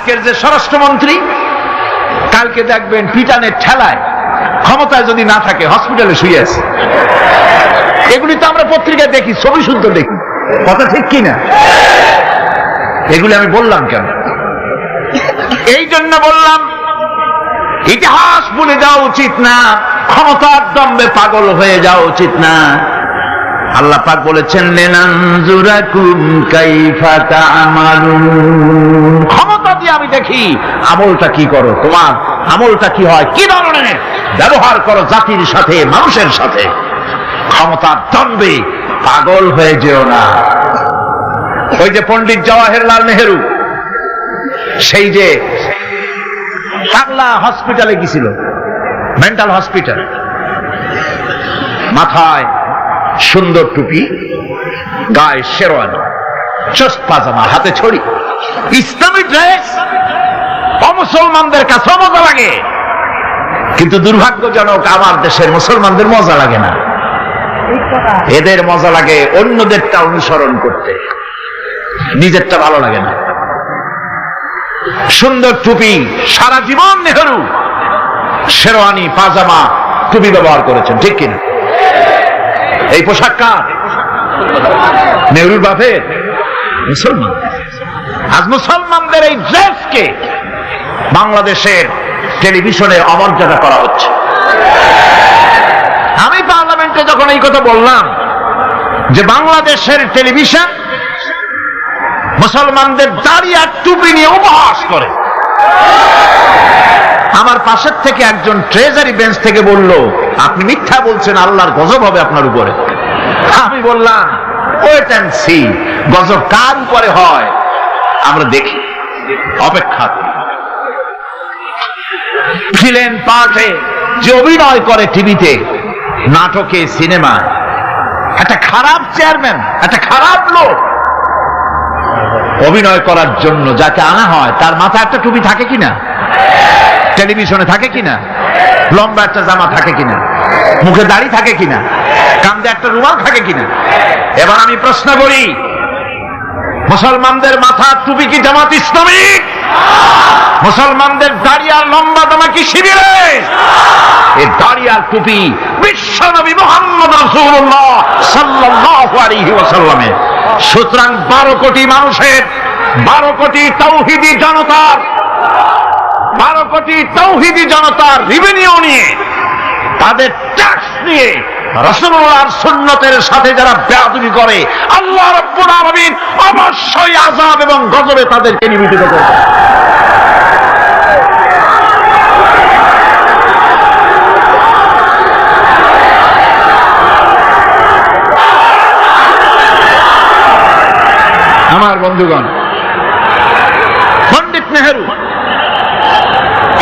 আজকের যে স্বরাষ্ট্রমন্ত্রী কালকে দেখবেন পিটানের ঠেলায় ক্ষমতায় যদি না থাকে হসপিটালে শুয়ে আছে। এগুলি তো আমরা পত্রিকায় দেখি, ছবি শুদ্ধ দেখি, কথা ঠিক কিনা? এগুলি আমি বললাম কেন? এই জন্য বললাম ইতিহাস ভুলে যাওয়া উচিত না, ক্ষমতার দম্ভে পাগল হয়ে যাওয়া উচিত না। আল্লাহ পাক বলেছেন লিনানজুরাকুম কাইফা তা'মালুন, ক্ষমতা দিয়ে আমি দেখি আমলটা কি করো, তোমার আমলটা কি হয়, কি ধরনের ব্যবহার করো জাতির সাথে, মানুষের সাথে। ক্ষমতার দম্ভে পাগল হয়ে যেও না। ওই যে পণ্ডিত জওয়াহরলাল নেহেরু সেই যে পাগলা হসপিটালে গেছিল, মেন্টাল হসপিটাল, মাথায় সুন্দর টুপি, গায়ে শেরওয়ানি, চোস্ত পাজামা, হাতে ছড়ি, ইসলামী ড্রেস। অমুসলমানদের কাছে মজা লাগে, কিন্তু দুর্ভাগ্যজনক আমার দেশের মুসলমানদের মজা লাগে না। এদের মজা লাগে অন্যদেরটা অনুসরণ করতে, নিজেরটা ভালো লাগে না। সুন্দর টুপি, সারা জীবন নেহেরু শেরওয়ানি, পাজামা, টুপি ব্যবহার করেছেন, ঠিক কিনা? এই পোশাক কার? নেহরুর বাপের? মুসলমান। আজ মুসলমানদের এই ড্রেসকে বাংলাদেশের টেলিভিশনে অমর্যাদা করা হচ্ছে। আমি পার্লামেন্টে যখন এই কথা বললাম যে বাংলাদেশের টেলিভিশন মুসলমানদের দাড়ি আর টুপি নিয়ে উপহাস করে, আমার পাশের থেকে একজন ট্রেজারি বেঞ্চ থেকে বলল, আপনি মিথ্যা বলছেন, আল্লাহর গজব হবে আপনার উপরে। আমি বললাম ওয়েট এন্ড সি, গজব কার উপরে হয় আমরা দেখি, অপেক্ষা করি। ভিলেন পার্টে যে অভিনয় করে টিভিতে, নাটকে, সিনেমায়, একটা খারাপ চেয়ারম্যান, একটা খারাপ লোক অভিনয় করার জন্য যাকে আনা হয় তার মাথায় একটা টুপি থাকে কিনা, টেলিভিশনে থাকে কিনা, লম্বা একটা জামা থাকে কিনা, মুখে দাড়ি থাকে কিনা, কাঁধে একটা রুমাল থাকে কিনা। এবার আমি প্রশ্ন করি, মুসলমানদের মাথার টুপি কি জামাত ইসলামী? মুসলমানদের দাড়ি আর লম্বা জামা কি শিবিরের? এই দাড়ি আর টুপি বিশ্বনবী মুহাম্মদ রাসূলুল্লাহ সাল্লাল্লাহু আলাইহি ওয়াসাল্লামের। সুতরাং 12 কোটি মানুষের, 12 কোটি তাওহীদি জনতার, 12 কোটি তাওহীদি জনতার রেভিনিউ নিয়ে, তাদের ট্যাক্স নিয়ে রাসূলুল্লাহর সুন্নতের সাথে যারা বেয়াদবি করে, আল্লাহ রাব্বুল আলামিন অবশ্যই আযাব এবং গজবে তাদেরকে নিবেদিত করবেন। আমার বন্ধুগণ, পণ্ডিত নেহেরু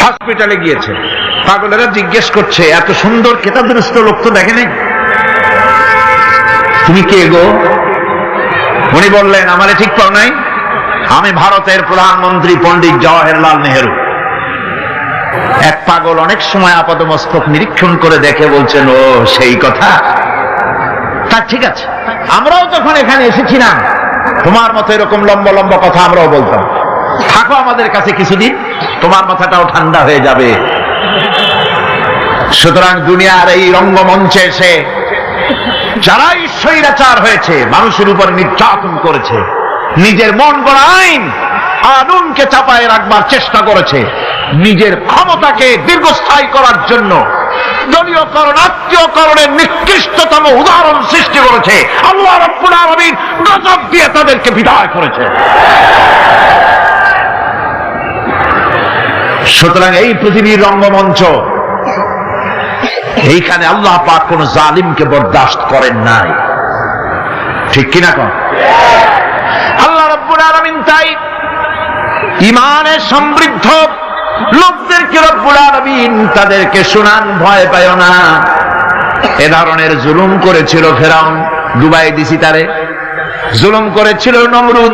হসপিটালে গিয়েছে, পাগলেরা জিজ্ঞেস করছে, এত সুন্দর কেতাদুরস্ত লোক তো দেখে নাই, তুমি কে গো? উনি বললেন, আমারে ঠিক পাও নাই, আমি ভারতের প্রধানমন্ত্রী পণ্ডিত জওয়াহরলাল নেহেরু। এক পাগল অনেক সময় আপাদমস্তক নিরীক্ষণ করে দেখে বলছেন, ও সেই কথা, তা ঠিক আছে, আমরাও তখন এখানে এসেছি না, তোমার মতো এরকম লম্বা লম্বা কথা আমরাও বলতাম, থাকো আমাদের কাছে কিছুদিন, তোমার মাথাটাও ঠান্ডা হয়ে যাবে। সুতরাং দুনিয়ার এই রঙ্গমঞ্চে এসে যারাই স্বৈরাচার হয়েছে, মানুষের উপর নির্যাতন করেছে, নিজের মন গড়া আইন কানুনকে চাপায় রাখবার চেষ্টা করেছে, নিজের ক্ষমতাকে দীর্ঘস্থায়ী করার জন্য দলীয়করণ, আত্মীয়করণের নিকৃষ্টতম উদাহরণ সৃষ্টি করেছে, আল্লাহ রাব্বুল আলামিন গজব দিয়ে তাদেরকে বিদায় করেছে। সুতরাং এই পৃথিবীর রঙ্গমঞ্চ, এইখানে আল্লাহ পাক কোন জালিমকে বরদাস্ত করেন নাই, ঠিক কিনা কন? আল্লাহ রাব্বুল আলামিন তাই ঈমানে সমৃদ্ধ লোকদেরকে রব্বুল আলামিন তাদেরকে শুনান, ভয় পায় না। এ ধরনের জুলুম করেছিল ফেরাউন, ডুবাই দিছি তারে। জুলুম করেছিল নমরুদ,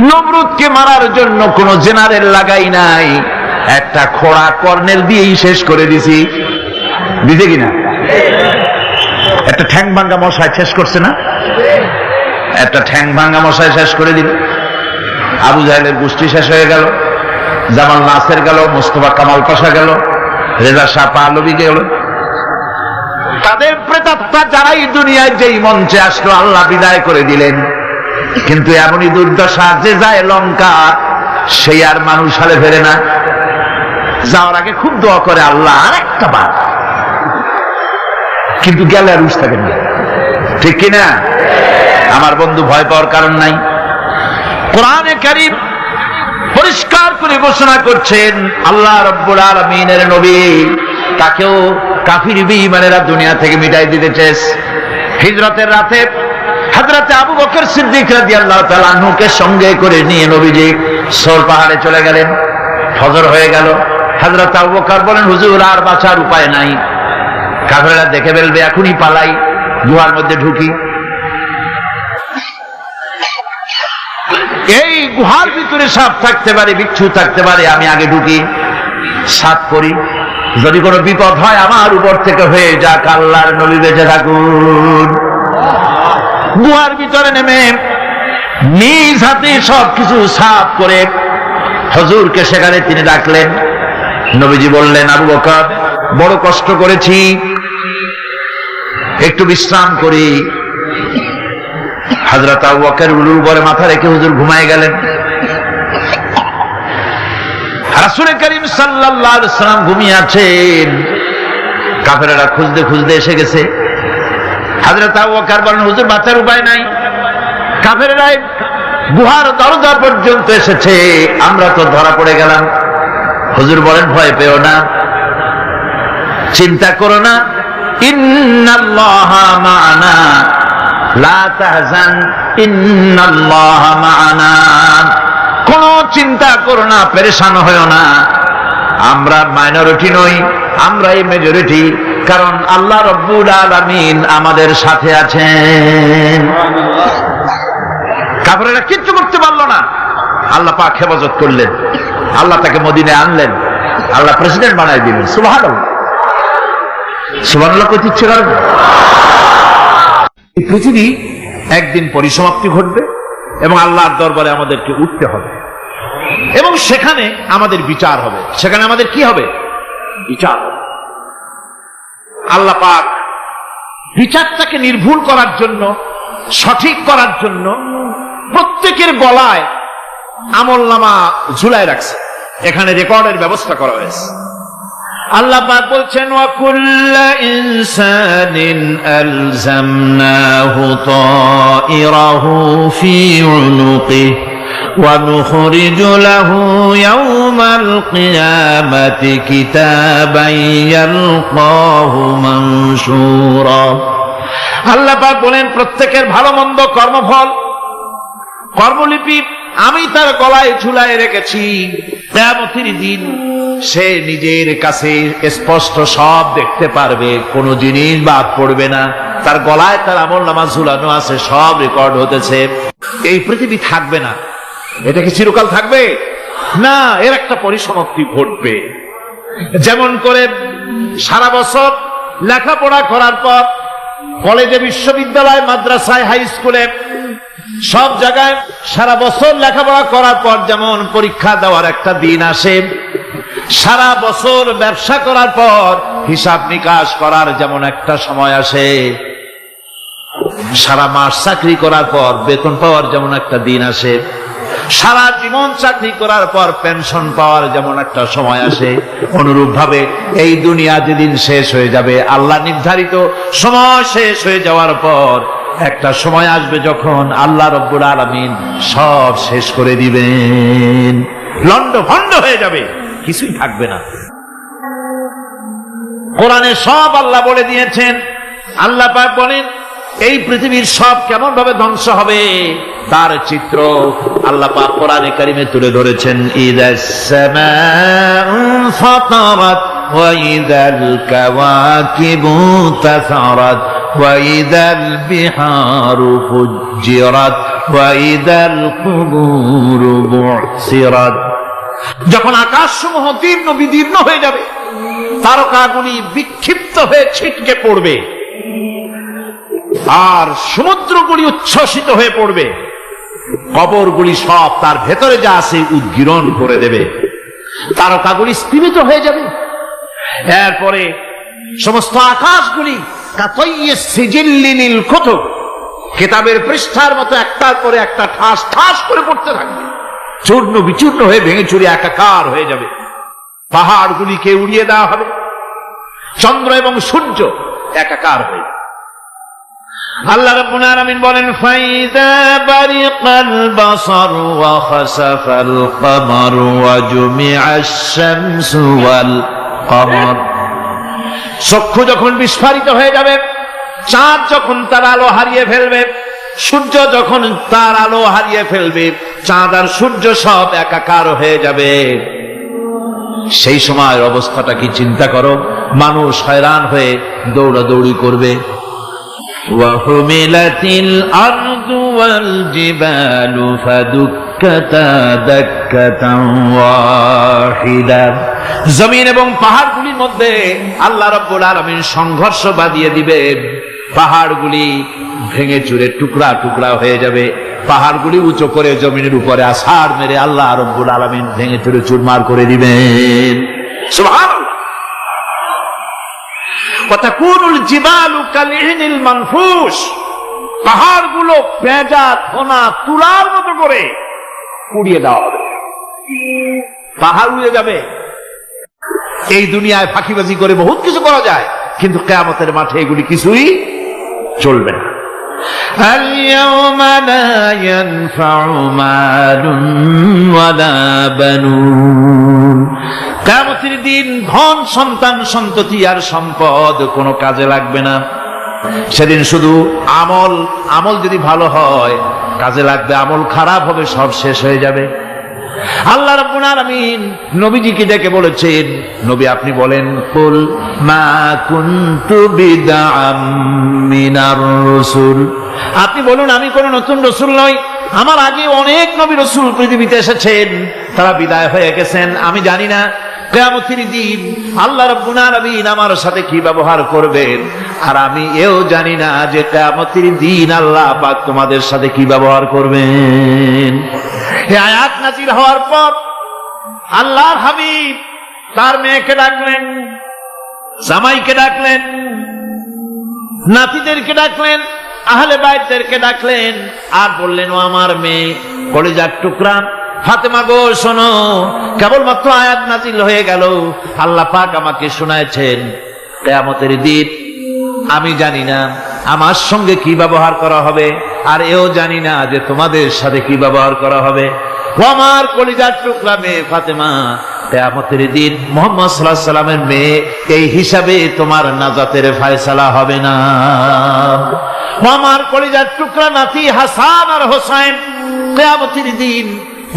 নমরুদকে মারার জন্য কোন জেনারেল লাগাই নাই, একটা খোড়া কর্নেল দিয়েই শেষ করে দিছি। দিছে কিনা? একটা ঠ্যাং ভাঙ্গা মশাই শেষ করছে না? একটা ঠ্যাং ভাঙ্গা মশাই শেষ করে দিল। আবু জাহেলের গোষ্ঠী শেষ হয়ে গেল, জামাল নাসের গেল, মুস্তফা কামাল পাশা গেল, রেজা শাহ পাহলভী গেল। তাদের প্রেতাত্মা যারাই দুনিয়ায় যেই মঞ্চে আসলো আল্লাহ বিদায় করে দিলেন। কিন্তু এমনই দুর্দশা, যে যায় লঙ্কা সেই আর মানুষ হালে ফেরে না। যাওয়ার আগে খুব দোয়া করে, আল্লাহ আর একটা বার, কিন্তু গেলে আর উস থাকে না। ঠিক কিনা? আমার বন্ধু, ভয় পাওয়ার কারণ নাই। কোরআনে কারীম পরিষ্কার করে ঘোষণা করছেন, আল্লাহ রাব্বুল আলামিনের নবী তাকেও কাফির বেঈমানেরা দুনিয়া থেকে মিটাই দিতে চেয়েছে। হিজরতের রাতে হযরতে আবু বকর সিদ্দিক রাদিয়াল্লাহু তাআলা আনহুকে সঙ্গে করে নিয়ে নবীজি সর পাহাড়ে চলে গেলেন। ফজর হয়ে গেল। হযরত আবু বকর বলেন, হুজুর আর বাঁচার উপায় নাই, কাফেররা দেখে ফেলবে, এখনই পালাই, গুহার মধ্যে ঢুকি। এই গুহার ভিতরে সাপ থাকতে পারে, বিচ্ছু থাকতে পারে, আমি আগে ঢুকি, সাপ করি, যদি কোনো বিপদ হয় আমার উপর থেকে হয়ে যাক, আল্লাহর নবী বেঁচে থাকুন। গুহার ভিতরে নেমে নিজ হাতে সবকিছু সাফ করে হুজুরকে সেখানে তিনি ডাকলেন। নবীজি বললেন, আবু বকর বড় কষ্ট করেছি, একটু বিশ্রাম করি। হযরত আবু বকর উলুর উপরে মাথা রেখে হুজুর ঘুমায় গেলেন। রাসূল করিম সাল্লাল্লাহু আলাইহি ওয়াসাল্লাম ঘুমিয়ে আছেন। কাফেররা খুঁজতে খুঁজতে এসে গেছে। হযরত আবু বকর বলেন, হুজুর বাঁচার উপায় নাই, কাফেররা গুহার দরজা পর্যন্ত এসেছে, আমরা তো ধরা পড়ে গেলাম। হুজুর বলেন, ভয় পেও না, চিন্তা করো না, ইন্নাল্লাহা মা'ানা লা তাহজান ইন্নাল্লাহা মা'ানা। কোন চিন্তা করো না, পেরেশান হয়ো না, আমরা মাইনরিটি নই, আমরাই মেজরিটি, কারণ আল্লাহ রাব্বুল আলামিন আমাদের সাথে আছেন। কাফেররা কিচ্ছু করতে পারলো না, আল্লাহ পাক হেফাজত করলেন, আল্লাহ তাকে মদিনায় আনলেন, আল্লাহ প্রেসিডেন্ট বানাই দিলেন। সুবহানাল্লাহ, সুবহানাল্লাহ কইতে ইচ্ছে করে। এই পৃথিবী একদিন পরিসমাপ্তি ঘটবে এবং আল্লাহর দরবারে আমাদেরকে উঠতে হবে এবং সেখানে আমাদের বিচার হবে। সেখানে আমাদের কি হবে? বিচার হবে। আল্লাহ পাক বিচারটাকে নির্ভুল করার জন্য, সঠিক করার জন্য প্রত্যেকের গলায় আমলনামা ঝুলায় রাখছে, এখানে রেকর্ডের ব্যবস্থা করা হয়েছে। আল্লাহ পাক বলছেন, ওয়া কুল্লু ইনসানিন আলজামনাহু তাইরাহু ফি উনুকিহি ওয়া নুখরিজু লাহু ইয়াওমাল কিয়ামাতি কিতাবান ইয়ালকাহু মানশুরা। আল্লাহ পাক বলেন, প্রত্যেকের ভালো মন্দ কর্মফল, কর্মলিপি আমি তার গলায় ঝুলায় রেখেছি। কিয়ামতের দিন সে নিজের কাছে স্পষ্ট সব দেখতে পারবে, কোনো জিনিস বাদ পড়বে না। তার গলায় তার আমলনামা ঝুলানো আছে, সব রেকর্ড হতেছে। এই পৃথিবী থাকবে না, এটা কি চিরকাল থাকবে? না, এর একটা পরিসমাপ্তি ঘটবে। যেমন করে সারা বছর লেখাপড়া করার পর কলেজে, বিশ্ববিদ্যালয়, মাদ্রাসায়, হাই স্কুলে, সব জায়গায় সারা বছর লেখাপড়া করার পর যেমন পরীক্ষা দেওয়ার একটা দিন আসে, সারা বছর ব্যবসা করার পর হিসাব নিকাশ করার যেমন একটা সময় আসে, সারা মাস চাকরি করার পর বেতন পাওয়ার যেমন একটা দিন আসে, সারা জীবন চাকরি করার পর পেনশন পাওয়ার যেমন একটা সময় আসে, অনুরূপ ভাবে এই দুনিয়া যেদিন শেষ হয়ে যাবে, আল্লাহ নির্ধারিত সময় শেষ হয়ে যাওয়ার পর একটা সময় আসবে যখন আল্লাহ রাব্বুল আলামিন সব শেষ করে দিবেন, লন্ডভন্ড হয়ে যাবে, কিছুই থাকবে না। কোরআনে সব আল্লাহ বলে দিয়েছেন। আল্লাহ পাক বলেন, এই পৃথিবীর সব কেমন ভাবে ধ্বংস হবে তার চিত্র আল্লাহ পাক কোরআনে কারিমে তুলে ধরেছেন। ইদাস সামাউ ফাতারাত ওয়া ইদাল কাওয়াকিবু তাসারাত ওয়া ইদাল বিহারু ফুজ্জিরাত ওয়া ইদাল কুবুরু বু'সিরাত। যখন আকাশসমূহ দীর্ণ বিদীর্ণ হয়ে যাবে, তারকাগুলি বিক্ষিপ্ত হয়ে ছিটকে পড়বে, আর সমুদ্রগুলি উচ্ছ্বসিত হয়ে পড়বে, কবরগুলি সব তার ভেতরে যা আছে উদ্গীরণ করে দেবে। তারকাগুলি স্তিমিত হয়ে যাবে। এরপরে সমস্ত আকাশগুলি কিতাবের পৃষ্ঠার মতো একটার পরে একটা ঠাস ঠাস করে পড়তে থাকবে, চূর্ণ বিচূর্ণ হয়ে ভেঙে চুরে একাকার হয়ে যাবে। পাহাড়গুলিকে উড়িয়ে দেওয়া হবে, চন্দ্র এবং সূর্য একাকার হয়ে যাবে। আল্লাহ রাব্বুল আলামিন বলেন, ফাইদা বারিকাল বাসার ওয়া খাসাফাল কমার ওয়া জুমিআশ শামসু ওয়াল কমার। চক্ষু যখন বিস্ফারিত হয়ে যাবে, চাঁদ যখন তার আলো হারিয়ে ফেলবে, সূর্য যখন তার আলো হারিয়ে ফেলবে, চাঁদ আর সূর্য সব একাকার হয়ে যাবে, সেই সময়ের অবস্থাটা কি চিন্তা করো। মানুষ হয়রান হয়ে দৌড়াদৌড়ি করবে। وَحُمِلَتِ الْأَرْضُ وَالْجِبَالُ فَدُكَّتَا دَكَّةً وَاحِدَةً। জমিন এবং পাহাড়গুলির মধ্যে আল্লাহ রাব্বুল আলামিন সংঘর্ষ বাঁধিয়ে দিবেন। পাহাড়গুলি ভেঙে চুরে টুকরা টুকরা হয়ে যাবে। পাহাড়গুলি উঁচু করে জমিনের উপরে আছাড় মেরে আল্লাহ রাব্বুল আলামিন ভেঙে চুরে চুরমার করে দিবেন। সুবহানাল্লাহ। ওয়াতাকুনুল জিবালু কালইহনিল মানফুস। পাহাড়গুলো পেঁজা ধোনা তুলার মতো করে পুড়িয়ে দেওয়া হবে, পাহাড় উড়ে যাবে। এই দুনিয়ায় ফাঁকিবাজি করে বহুত কিছু করা যায়, কিন্তু কিয়ামতের মাঠে এগুলি কিছুই চলবে না। আল-ইয়াওমা লা ইয়ানফাউ মালুন ওয়ালা বানুন। কিয়ামতের দিন ধন সন্তান সন্ততি আর সম্পদ কোনো কাজে লাগবে না। সেদিন শুধু আমল যদি ভালো হয় কাজে লাগবে, আমল খারাপ হবে সব শেষ হয়ে যাবে। আল্লাহ রাব্বুল আলামিন নবীজিকে ডেকে বলেছেন, নবী আপনি বলেন, কুল মা কুনতু বিদআম মিনার রাসূল। আপনি বলুন আমি কোন নতুন রাসূল নই, আমার আগে অনেক নবী রাসূল পৃথিবীতে এসেছেন, তারা বিদায় হয়ে গেছেন। আমি জানি না কিয়ামতের দিন আল্লাহ রাব্বুল আলামিন আমার সাথে কি ব্যবহার করবেন, আর আমি এও জানি না যে কিয়ামতের দিন আল্লাহ পাক তোমাদের সাথে কি ব্যবহার করবেন। এই আয়াত নাযিল হওয়ার পর আল্লাহর হাবিব তার মেয়েকে ডাকলেন, জামাইকে ডাকলেন, নাতিদেরকে ডাকলেন, আহলে বাইতদেরকে ডাকলেন, আর বললেন, ও আমার মেয়ে কলিজার টুকরা ফাতেমা গো শোনো, কেবলমাত্র আয়াত নাযিল হয়ে গেল, আল্লাহ পাক আমাকে শোনাচ্ছেন কিয়ামতের দিন আমি জানি না আমার সঙ্গে কি ব্যবহার করা হবে, আর এও জানি না যে তোমাদের সাথে কি ব্যবহার করা হবে। ও আমার কলিজার টুকরা মেয়ে ফাতেমা, কিয়ামতের দিন মুহাম্মদ সাল্লাল্লাহু আলাইহি সাল্লামের মেয়ে এই হিসাবে তোমার নাজাতের ফয়সালা হবে না। ও আমার কলিজার টুকরা নাতি হাসান আর হোসেন, কিয়ামতের দিন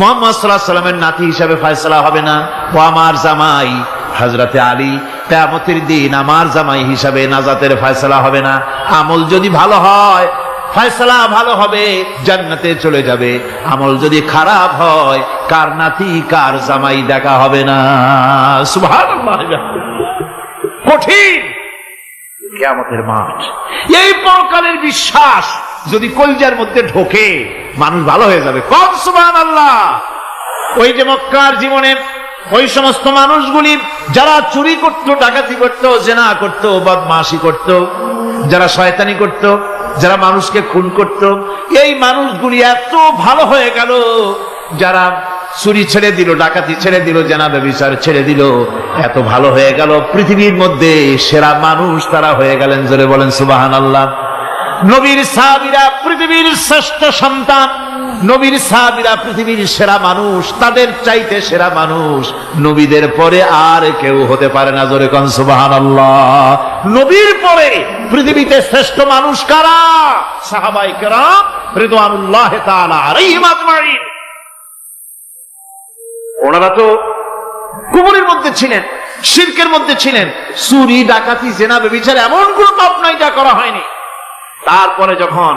মুহাম্মদ সাল্লাল্লাহু আলাইহি সাল্লামের নাতি হিসাবে ফয়সালা হবে না। ও আমার জামাই হযরতে আলী, কিয়ামতের দিন আমার জামাই হিসাবে নাজাতের ফয়সালা হবে না। আমল যদি ভালো হয় ফয়সালা ভালো হবে, জান্নাতে চলে যাবে। আমল যদি খারাপ হয় কার নাতি কার জামাই দেখা হবে না। সুবহানাল্লাহ। কঠিন কিয়ামতের মাঠ। এই পরকালের বিশ্বাস যদি কলিজার মধ্যে ঢোকে মানুষ ভালো হয়ে যাবে। কোন সুবহানাল্লাহ। ওই যে মক্কার জীবনে ওই সমস্ত মানুষগুলি যারা চুরি করত, ডাকাতি করত, জিনা করত, বদমাশি করত, যারা শয়তানি করত, যারা মানুষকে খুন করত, এই মানুষগুলি এত ভালো হয়ে গেল, যারা চুরি ছেড়ে দিল, ডাকাতি ছেড়ে দিল, জিনা ব্যভিচার ছেড়ে দিল, এত ভালো হয়ে গেল, পৃথিবীর মধ্যে সেরা মানুষ তারা হয়ে গেলেন। জোরে বলেন সুবহানাল্লাহ। নবীর সাহাবীরা পৃথিবীর শ্রেষ্ঠ সন্তান, নবীর সাহাবীরা পৃথিবীর সেরা মানুষ, তাদের চাইতে সেরা মানুষ নবীদের পরে আর কেউ হতে পারে না। জোরে কোন সুবহানাল্লাহ। নবীর পরে পৃথিবীতে শ্রেষ্ঠ মানুষ কারা? সাহাবায়ে কেরাম রিদওয়ানুল্লাহি তাআলা আলাইহিম আজমাইন। ওনারা তো কুফরের মধ্যে ছিলেন, শিরকের মধ্যে ছিলেন, চুরি ডাকাতি জিনা ব্যভিচার এমন কোন পাপ নাই যা করা হয়নি। তারপরে যখন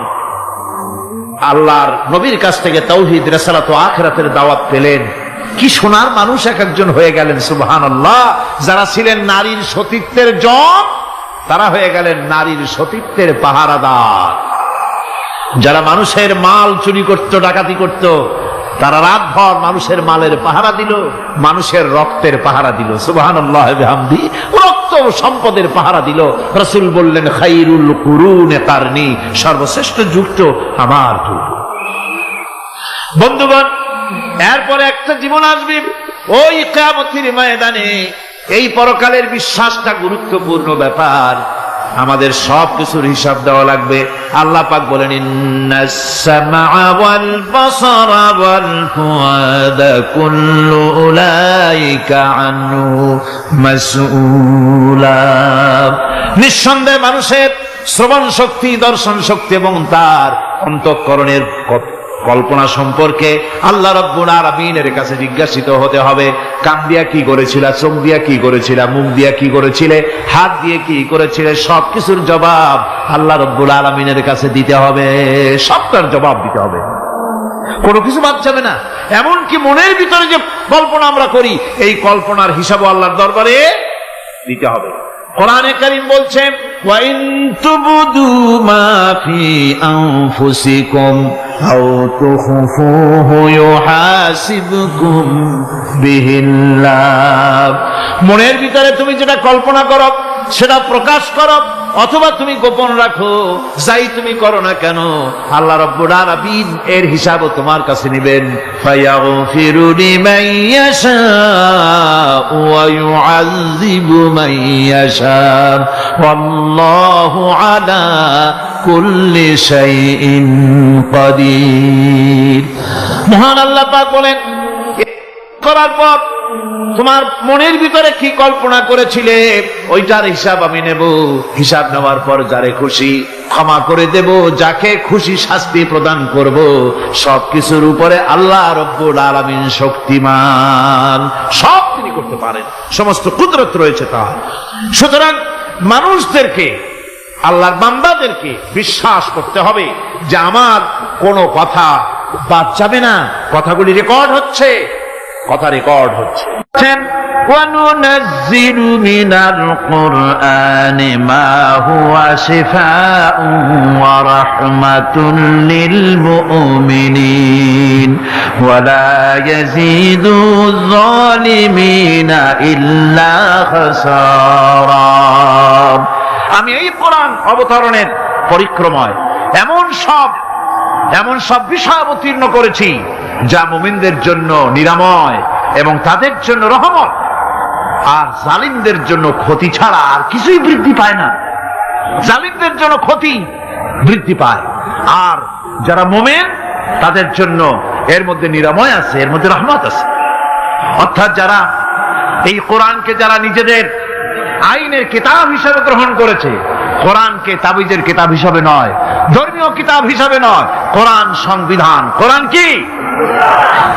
আল্লাহর নবীর কাছ থেকে তাওহীদ, রিসালাত ও আখিরাতের দাওয়াত পেলেন, কি সোনার মানুষ এক একজন হয়ে গেলেন। সুবহানাল্লাহ। যারা ছিলেন নারীর সতীত্বের জম, তারা হয়ে গেলেন নারীর সতীত্বের পাহারাদার। যারা মানুষের মাল চুরি করত, ডাকাতি করত, তারা রাতভর মানুষের মালের পাহারা দিল, মানুষের রক্তের পাহারা দিল। সুবহানাল্লাহ বিহামদি, রক্ত ও সম্পদের পাহারা দিল। রাসূল বললেন, খায়রুল কুরুনে কারনি, সর্বশ্রেষ্ঠ যুগ তো আমার যুগ। বন্ধুগণ, এরপরে একটা জীবন আসবে ওই কিয়ামতের ময়দানে। এই পরকালের বিশ্বাসটা গুরুত্বপূর্ণ ব্যাপার, আমাদের সব কিছুর হিসাব দেওয়া লাগবে। আল্লাহ পাক বলেন, ইন্নাস সামআ ওয়াল বাসারা ওয়াল ফুআদা কুল্লু উলাইকা আনহু মাসউলা। নিঃসন্দেহে মানুষের শ্রবণ শক্তি, দর্শন শক্তি এবং তার অন্তঃকরণের কল্পনা সম্পর্কে আল্লাহ রাব্বুল আলামিনের কাছে জিজ্ঞাসিত হতে হবে। কান দিয়া কি করেছিলা, চোখ দিয়া কি করেছিলা, মুখ দিয়া কি করেছিলে, হাত দিয়ে কি করেছিলে, সবকিছুর জবাব আল্লাহ রাব্বুল আলামিনের কাছে দিতে হবে। সবটার জবাব দিতে হবে, কোনো কিছু বাদ যাবে না। এমনকি মনের ভিতরে যে কল্পনা আমরা করি, এই কল্পনার হিসাবও আল্লাহর দরবারে দিতে হবে। কোরআনে কারীম বলছে, ওয়া ইন তুবদু মা ফি আনফুসিকুম আও তুখফুহু ইউহাসিবকুম বিহিল্লাহ। মনের ভিতরে তুমি যেটা কল্পনা করো সেটা প্রকাশ করো, অথবা তুমি গোপন রাখো, যাই তুমি করো না কেন আল্লাহ রাব্বুল আলামিন এর হিসাবও তোমার কাছে নেবেন। ফায়াগফিরু লিমান ইয়াশাউ ওয়া ইউআযযিবু মান ইয়াশাউ ওয়াল্লাহু আলা কুল্লি শাইইন কাদির। মহান আল্লাহ পাক বলেন, করার পর তোমার মনের ভিতরে কি কল্পনা করেছিলে ওইটার হিসাব আমি নেব। হিসাব নেওয়ার পর যারে খুশি ক্ষমা করে দেব, যাকে খুশি শাস্তি প্রদান করব। সবকিছুর উপরে আল্লাহ রাব্বুল আলামিন শক্তিমান, সব তিনি করতে পারেন, সমস্ত কুদরত রয়েছে তার। সুতরাং মানুষদেরকে, আল্লাহর বান্দাদেরকে বিশ্বাস করতে হবে যে আমার কোনো কথা বাদ যাবে না, কথাগুলি রেকর্ড হচ্ছে, কথা রেকর্ড হচ্ছে। وَنُنَزِّلُ مِنَ الْقُرْآنِ مَا هُوَ شِفَاءٌ وَرَحْمَةٌ لِلْمُؤْمِنِينَ وَلَا يَزِيدُ الظَّالِمِينَ إِلَّا خَسَارًا। আমি এই কোরআন অবতরণের পরিক্রমায় এমন সব বিষয় অবতীর্ণ করেছি যা মুমিনদের জন্য নিরাময় এবং তাদের জন্য রহমত, আর জালিমদের জন্য ক্ষতি ছাড়া আর কিছুই বৃদ্ধি পায় না। জালিমদের জন্য ক্ষতি বৃদ্ধি পায়, আর যারা মুমিন তাদের জন্য এর মধ্যে নিরাময় আছে, এর মধ্যে রহমত আছে। অর্থাৎ যারা এই কোরআনকে যারা নিজেদের আইনের কিতাব হিসাবে গ্রহণ করেছে, কোরআনকে তাবিজের কিতাব হিসাবে নয়, ধর্মীয় কিতাব হিসাবে নয়, কোরআন সংবিধান। কোরআন কি?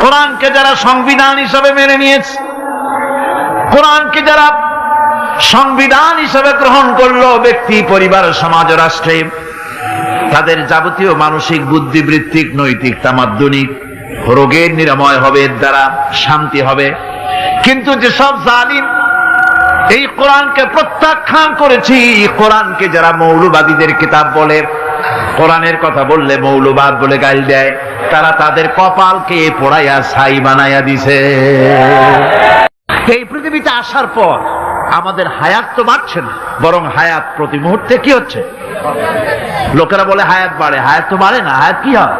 কোরআনকে যারা সংবিধান হিসাবে মেনে নিয়েছে, কোরআনকে যারা সংবিধান হিসাবে গ্রহণ করলো, ব্যক্তি, পরিবার, সমাজ, রাষ্ট্রে, তাদের যাবতীয় মানসিক, বুদ্ধিবৃত্তিক, নৈতিক, তামাদ্দুনিক রোগের নিরাময় হবে, এর দ্বারা শান্তি হবে। কিন্তু যেসব জালিম এই কোরআনকে প্রত্যাখ্যান করেছি, কোরআনকে যারা মৌলবাদীদের কিতাব বলে, কোরআনের কথা বললে মৌলবাদ বলে গাল দেয়, তারা তাদের কপালকে পোড়াইয়া ছাই বানাইয়া দিছে। এই পৃথিবীতে আসার পর আমাদের হায়াত তো বাড়ছে না, বরং হায়াত প্রতি মুহূর্তে কি হচ্ছে? লোকেরা বলে হায়াত বাড়ে, হায়াত তো বাড়ে না। হায়াত কি হয়?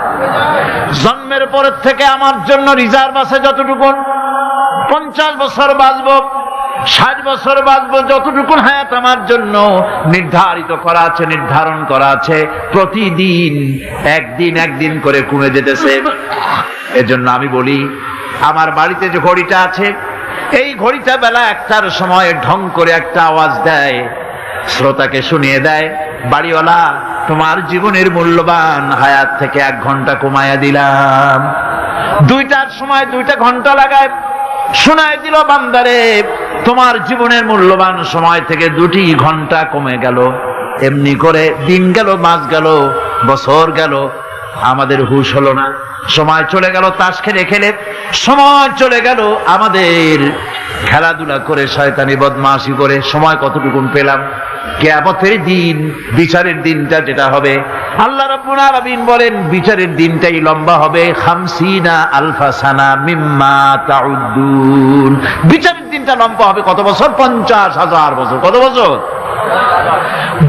জন্মের পরের থেকে আমার জন্য রিজার্ভ আছে যতটুকু, 50 বছর বাঁচবো, 60 বছর বাঁচবো, যতটুকু হায়াত আমার জন্য নির্ধারিত করা আছে, নির্ধারণ করা আছে, প্রতিদিন একদিন করে কমে যেতেছে। এজন্য আমি বলি, আমার বাড়িতে যে ঘড়িটা আছে, এই ঘড়িটা বেলা 1টার সময় ঢং করে একটা আওয়াজ দেয়, শ্রোতাকে শুনিয়ে দেয়, বাড়িওয়ালা তোমার জীবনের মূল্যবান হায়াত থেকে 1 ঘন্টা কমায়া দিলাম। 2টার সময় 2টা ঘন্টা লাগায় শোনায় দিল, বান্দারে তোমার জীবনের মূল্যবান সময় থেকে 2টি ঘন্টা কমে গেল। এমনি করে দিন গেল, মাস গেল, বছর গেল, আমাদের হুঁশ হলো না। সময় চলে গেল তাস খেলে খেলে, সময় চলে গেল আমাদের খেলাধুলা করে, শয়তানি বদমাশি করে সময় কতটুকুন পেলাম? কিয়ামতের দিন, বিচারের দিনটা যেটা হবে, আল্লাহ রাব্বুল আলামিন বলেন বিচারের দিনটাই লম্বা হবে 50 আলফা সানা মিম্মা তাউদ্দুন। বিচারের দিনটা লম্বা হবে কত বছর? 50,000 বছর। কত বছর?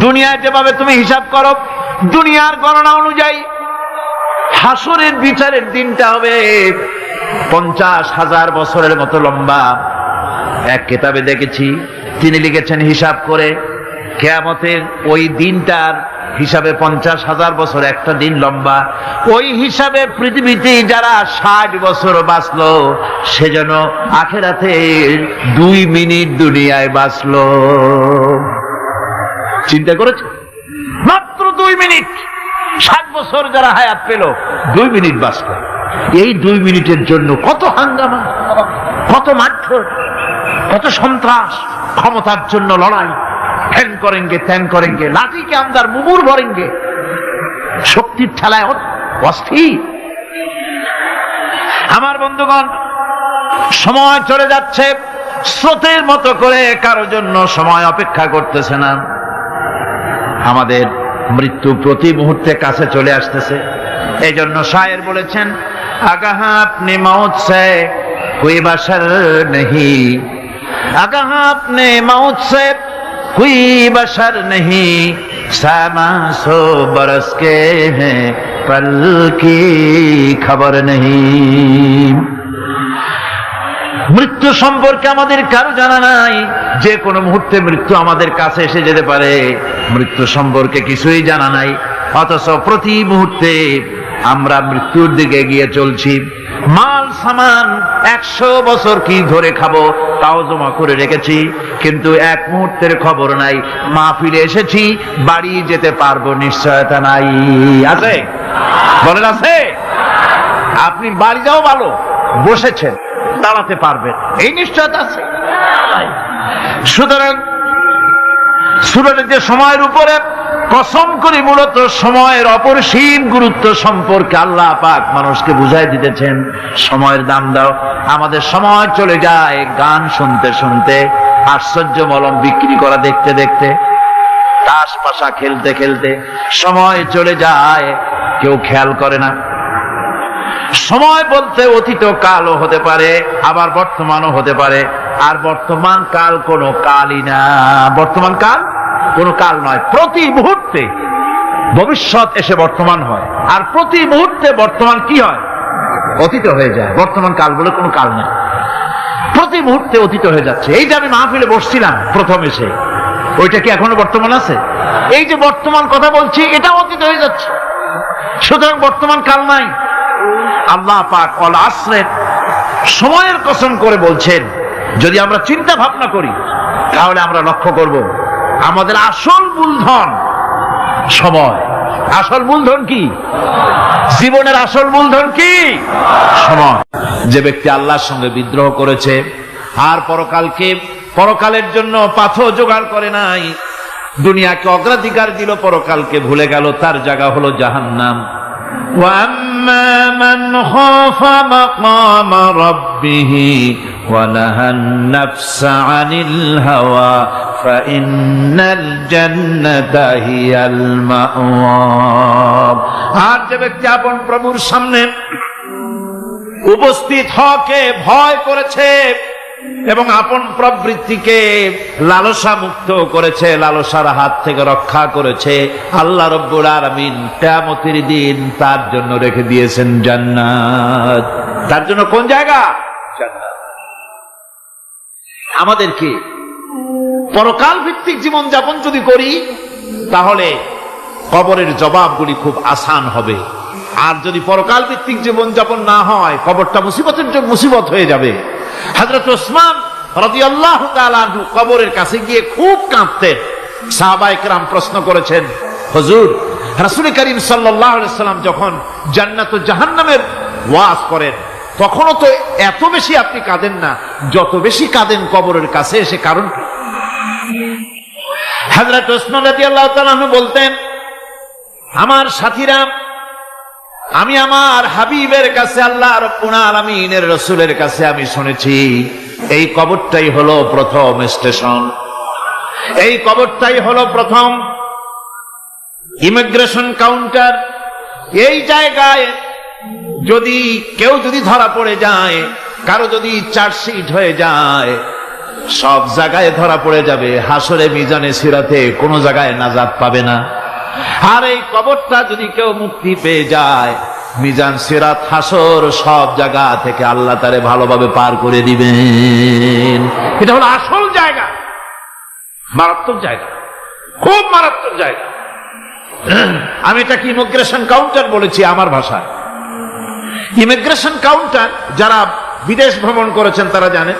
দুনিয়ায় যেভাবে তুমি হিসাব করো, দুনিয়ার গণনা অনুযায়ী হাসরের বিচারের দিনটা হবে 50,000 বছরের মতো লম্বা। এক কিতাবে দেখেছি, তিনি লিখেছেন হিসাব করে কিয়ামতের ওই দিনটার হিসাবে 50,000 বছর একটা দিন লম্বা। ওই হিসাবে পৃথিবীতে যারা 60 বছর বাঁচলো, সেজন্য আখিরাতে 2 মিনিট দুনিয়ায় বাঁচলো। চিন্তা করেছে? মাত্র 2 মিনিট। 60 বছর যারা হায়াত পেল, 2 মিনিট বাঁচলো। এই 2 মিনিটের জন্য কত হাঙ্গামা, কত মারধর, কত সন্ত্রাস, ক্ষমতার জন্য লড়াই, ঠ্যাং করেঙ্গে ত্যাং করেঙ্গে, লাঠিকে আমদার মুগুর ভরেঙ্গে, শক্তির ঠেলায় অস্থির। আমার বন্ধুগণ, সময় চলে যাচ্ছে স্রোতের মতো করে, কারোর জন্য সময় অপেক্ষা করতেছে না। আমাদের মৃত্যু প্রতি মুহূর্তে কাছে চলে আসতেছে। এই জন্য শায়ের বলেছেন, আগাহ আপনি মৌত সে কোই বাশার নেহি, আগাহ আপনি মৌত সে কোই বাশার নেহি, সামা সো বরস কে হ্যাঁ পল কি খবর নেহি। মৃত্যু সম্পর্কে আমাদের কারো জানা নাই। যে কোনো মুহূর্তে মৃত্যু আমাদের কাছে এসে যেতে পারে, মৃত্যু সম্পর্কে কিছুই জানা নাই। অথচ প্রতি মুহূর্তে আমরা মৃত্যুর দিকে এগিয়ে চলছি। মাল সামান 100 বছর কি ধরে খাবো তাও জমা করে রেখেছি, কিন্তু এক মুহূর্তের খবর নাই। মাহফিলে এসেছি, বাড়ি যেতে পারবো নিশ্চয়তা নাই। আছে? বলেন আছে? আপনি বাড়ি যাও ভালো, বসেছেন, দাঁড়াতে পারবেন, এই নিশ্চয়তা আছে। সুতরাং সূরাতে যে সময়ের উপরে কসম করে মূলত সময়ের অপরিসীম গুরুত্ব সম্পর্কে আল্লাহ পাক মানুষকে বুঝাই দিতেছেন। সময়ের দাম দাও। আমাদের সময় চলে যায় গান শুনতে শুনতে, আশ্চর্য মলম বিক্রি করা দেখতে দেখতে, তাস পাশা খেলতে খেলতে সময় চলে যায়, কেউ খেয়াল করে না। সময় বলতে অতীত কালও হতে পারে, আবার বর্তমানও হতে পারে। আর বর্তমান কাল কোনো কালই না। বর্তমান কাল কোনো কাল নয়। প্রতি মুহূর্তে ভবিষ্যৎ এসে বর্তমান হয়, আর প্রতি মুহূর্তে বর্তমান কি হয়? অতীত হয়ে যায়। বর্তমান কাল বলে কোনো কাল নেই। প্রতি মুহূর্তে অতীত হয়ে যাচ্ছে। এই যে আমি মাহফিলে বসছিলাম প্রথম এসে, ওইটা কি এখনো বর্তমান আছে? এই যে বর্তমান কথা বলছি, এটা অতীত হয়ে যাচ্ছে। সুতরাং বর্তমান কাল নাই। আল্লাহ পাক অল আসরের সময়ের কসম করে বলছেন। যদি আমরা চিন্তা ভাবনা করি তাহলে আমরা লক্ষ্য করব আমাদের আসল মূলধন সময়। আসল মূলধন কি? জীবনের আসল মূলধন কি? সময়। যে ব্যক্তি আল্লাহর সঙ্গে বিদ্রোহ করেছে আর পরকালের জন্য পাথর জোগাড় করে নাই, দুনিয়াকে অগ্রাধিকার দিল, পরকালকে ভুলে গেল, তার জায়গা হলো জাহান্নাম। وَأَمَّا مَنْ خَافَ مَقَامَ رَبِّهِ وَنَهَى النَّفْسَ عَنِ الْهَوَى فَإِنَّ الْجَنَّةَ هِيَ الْمَأْوَى। আর যে ব্যক্তি আপন প্রভুর সামনে উপস্থিত হওয়াকে ভয় করেছে এবং আপন প্রবৃত্তিকে লালসা মুক্ত করেছে, লালসার হাত থেকে রক্ষা করেছে, আল্লাহ রব্বুল আলামিন কিয়ামতের দিন তার জন্য রেখে দিয়েছেন জান্নাত। তার জন্য কোন জায়গা? জান্নাত। আমাদেরকে পরকাল ভিত্তিক জীবন যাপন যদি করি তাহলে কবরের জবাবগুলি খুব আসান হবে। আর যদি পরকাল ভিত্তিক জীবন যাপন না হয়, কবরটা মুসিবত হয়ে যাবে। হযরত ওসমান রাদিয়াল্লাহু তাআলা আনহু কবরের কাছে গিয়ে খুব কাঁদতেন। সাহাবায়ে কেরাম প্রশ্ন করেছেন, হুজুর, রাসূল করিম সাল্লাল্লাহু আলাইহি ওয়াসাল্লাম যখন জান্নাত ও জাহান্নামের ওয়াজ করেন তখনও তো এত বেশি আপনি কাঁদেন না, যত বেশি কাঁদেন কবরের কাছে এসে, কারণ কি? হযরত ওসমান রাদিয়াল্লাহু তাআলা আনহু বলতেন, আমার সাথীরা, আমি আমার হাবিবের কাছে, আল্লাহ রাব্বুল আলামিনের রাসূলের কাছে আমি শুনেছি এই কবরটাই হলো প্রথম স্টেশন, এই কবরটাই হলো প্রথম ইমিগ্রেশন কাউন্টার। এই জায়গায় যদি কেউ ধরা পড়ে যায়, কারো যদি চার্জশিট হয়ে যায়, সব জায়গায় ধরা পড়ে যাবে, হাসরে মিজানে সিরাতে কোনো জায়গায় নাজাত পাবে না। আর এই কবরটা যদি কেউ মুক্তি পেয়ে যায়, মিজান সিরাত হাসর সব জায়গা থেকে আল্লাহ তারে ভালোভাবে পার করে দিবেন। এটা হলো আসল জায়গা, মারাত্মক জায়গা, খুব মারাত্মক জায়গা। আমি এটাকে ইমিগ্রেশন কাউন্টার বলেছি আমার ভাষায়। ইমিগ্রেশন কাউন্টার যারা বিদেশ ভ্রমণ করেছেন তারা জানেন।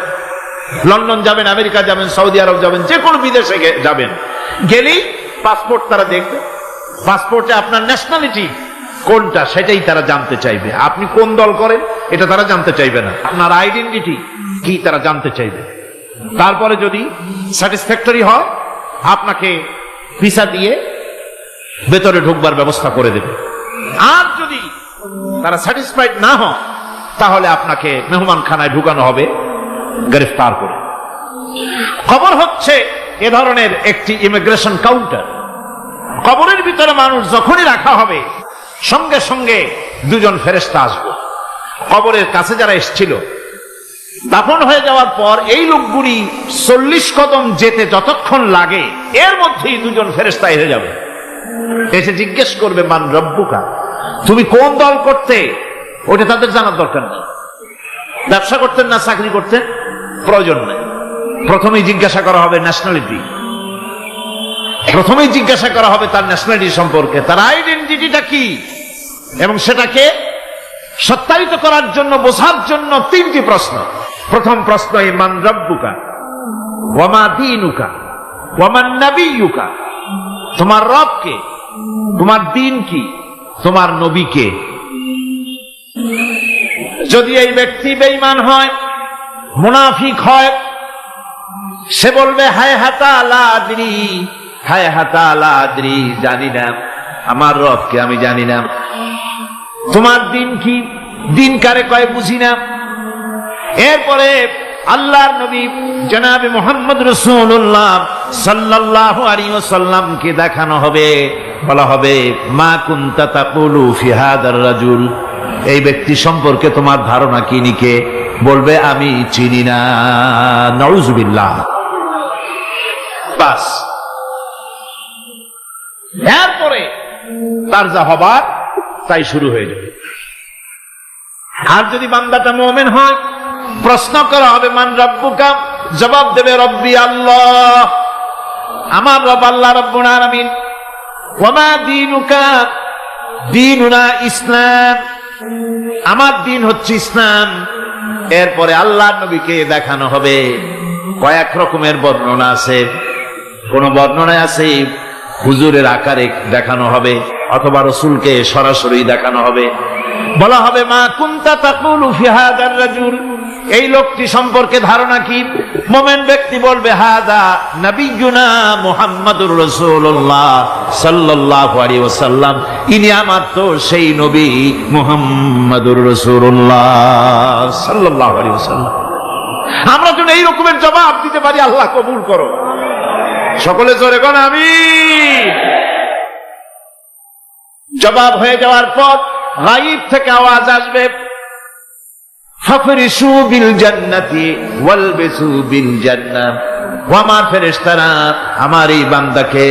লন্ডন যাবেন, আমেরিকা যাবেন, সৌদি আরব যাবেন, যে কোনো বিদেশে যাবেন, গেলেই পাসপোর্ট তারা দেখবে। পাসপোর্টে আপনার ন্যাশনালিটি কোনটা সেটাই তারা জানতে চাইবে। আপনি কোন দল করেন এটা তারা জানতে চাইবে না, আপনার আইডেন্টিটি কি তারা জানতে চাইবে। তারপরে যদি স্যাটিসফ্যাক্টরি হয়, আপনাকে ভিসা দিয়ে ভেতরে ঢুকবার ব্যবস্থা করে দেবে। আর যদি তারা স্যাটিসফাইড না হয়, তাহলে আপনাকে মেহমানখানায় ঢুকানো হবে গ্রেফতার করে। কবর হচ্ছে এ ধরনের একটি ইমিগ্রেশন কাউন্টার। কবরের ভিতরে মানুষ যখনই রাখা হবে, সঙ্গে সঙ্গে দুজন ফেরেশতা আসবে। কবরের কাছে যারা এসেছিল, দাফন হয়ে যাওয়ার পর এই লোকগুলি 40 কদম যেতে যতক্ষণ লাগে, এর মধ্যেই দুজন ফেরেশতা এসে যাবে, এসে জিজ্ঞেস করবে মান রব্বুকা, তুমি কোন দল করতে? ওটা তাদের জানার দরকার নেই। ব্যবসা করতেন না চাকরি করতেন, প্রয়োজন নেই। প্রথমেই জিজ্ঞাসা করা হবে ন্যাশনালিটি, প্রথমেই জিজ্ঞাসা করা হবে তার ন্যাশনালিটি সম্পর্কে, তার আইডেন্টিটিটা কি, এবং সেটাকে সত্যায়িত করার জন্য, বোঝার জন্য 3টি প্রশ্ন। প্রথম প্রশ্ন মান রব্বুকা ওয়া মা দীনুকা ওয়া মান নাবিয়্যুকা, তোমার রব কে, তোমার দিন কি, তোমার নবী কে। যদি এই ব্যক্তি বেঈমান হয়, মুনাফিক হয়, সে বলবে হায় হাতা লা আদরি, হায় হাতা লা আদরি, জানি না আমার রবকে, আমি জানি না। তোমার দিন কি, দিন কারে কয় বুঝি না। এরপরে আল্লাহর নবী জনাবে মুহাম্মদ রাসূলুল্লাহ সাল্লাল্লাহু আলাইহি ওয়াসাল্লামকে দেখানো হবে, বলা হবে মা কুনতা তাকুলু ফি হাদার রাজুল, এই ব্যক্তি সম্পর্কে তোমার ধারণা কি নিকে? বলবে আমি চিনি না। নাউযুবিল্লাহ। বাস, এরপরে তার যা হবার তাই শুরু হয়ে যাবে। আর যদি বান্দাটা মুমিন হয়, প্রশ্ন করা হবে মান রব্বুকা, জবাব দেবে রব্বি আল্লাহ, আমার রব আল্লাহ রাব্বুল আলামিন। ওয়া মা দীনুকা, দীনুনা ইসলাম, আমার দিন হচ্ছে ইসলাম। এরপরে আল্লাহর নবীকে দেখানো হবে। কয়েক রকমের বর্ণনা আছে, কোন বর্ণনায় আছে হুজুরের আকারে দেখানো হবে, অথবা রাসূলকে সরাসরি দেখানো হবে। বলা হবে মা কুনতা তাকুলু ফি হাদার রাজুল, এই লোকটি সম্পর্কে ধারণা কি? মুমিন ব্যক্তি বলবে হাদা নবিয়ুনা মুহাম্মাদুর রাসূলুল্লাহ সাল্লাল্লাহু আলাইহি ওয়াসাল্লাম, ইনি আমার তো সেই নবী মুহাম্মাদুর রাসূলুল্লাহ সাল্লাল্লাহু আলাইহি ওয়াসাল্লাম। আমরা যেন এই রকমের জবাব দিতে পারি, আল্লাহ কবুল করো। সকলে জোরে কোন আমিন। জবাব হয়ে যাওয়ার পর গায়ব থেকে আওয়াজ আসবে ফাফরিশু বিল জান্নাতি ওয়ালবিসু বিল জান্নাহ, ও আমার ফেরেশতারা, আমার এই বান্দাকে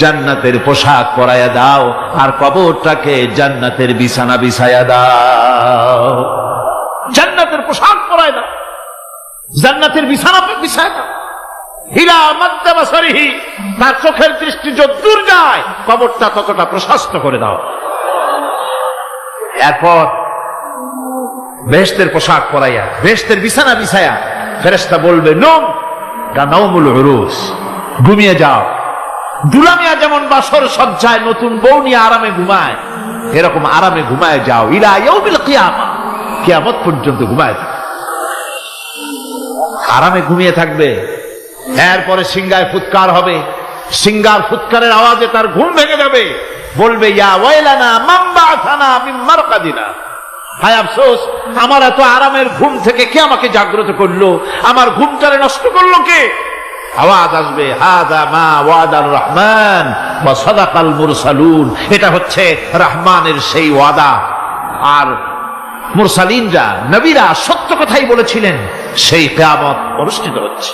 জান্নাতের পোশাক পরায়া দাও, আর কবরটাকে জান্নাতের বিছানা বিছায়া দাও। জান্নাতের পোশাক পরায়া দাও, জান্নাতের বিছানা বিছায়া দাও। হিলা মাদ্দা বাসারিহি, তার চোখের দৃষ্টি যতদূর যায় কবরটা ততটা প্রশস্ত করে দাও। এরপর বেহেশতের পোশাক পরাইয়া, বেহেশতের বিছানা বিছায়া ফেরেশতা বলবে নম কানাউমুল উরুস, ঘুমিয়ে যাও। দুলামিয়া যেমন বাসর সজ্জায় নতুন বউ নিয়ে আরামে ঘুমায়, এরকম আরামে ঘুমায় যাও। ইলা ইয়াউমিল কিয়ামা, কিয়ামত পর্যন্ত ঘুমায় থাকবে, আরামে ঘুমিয়ে থাকবে। এরপরে সিংগায় ফুৎকার হবে, সিংগার ফুৎকারের আওয়াজে তার ঘুম ভেঙে যাবে। বলবে ইয়া ওয়াইলানা মান বা'আথানা মিন মারকাদিনা, হায় আফসোস, আমার এত আরামের ঘুম থেকে কে আমাকে জাগ্রত করলো? আমার ঘুমটারে নষ্ট করলো কে? আওয়াজ আসবে, হাযা মা ওয়াদার রহমান ওয়া সাদাকাল মুরসালুন। এটা হচ্ছে রহমানের সেই ওয়াদা, আর মুরসালিনরা, নবীরা সত্য কথাই বলেছিলেন। সেই কিয়ামত অনুষ্ঠিত হচ্ছে।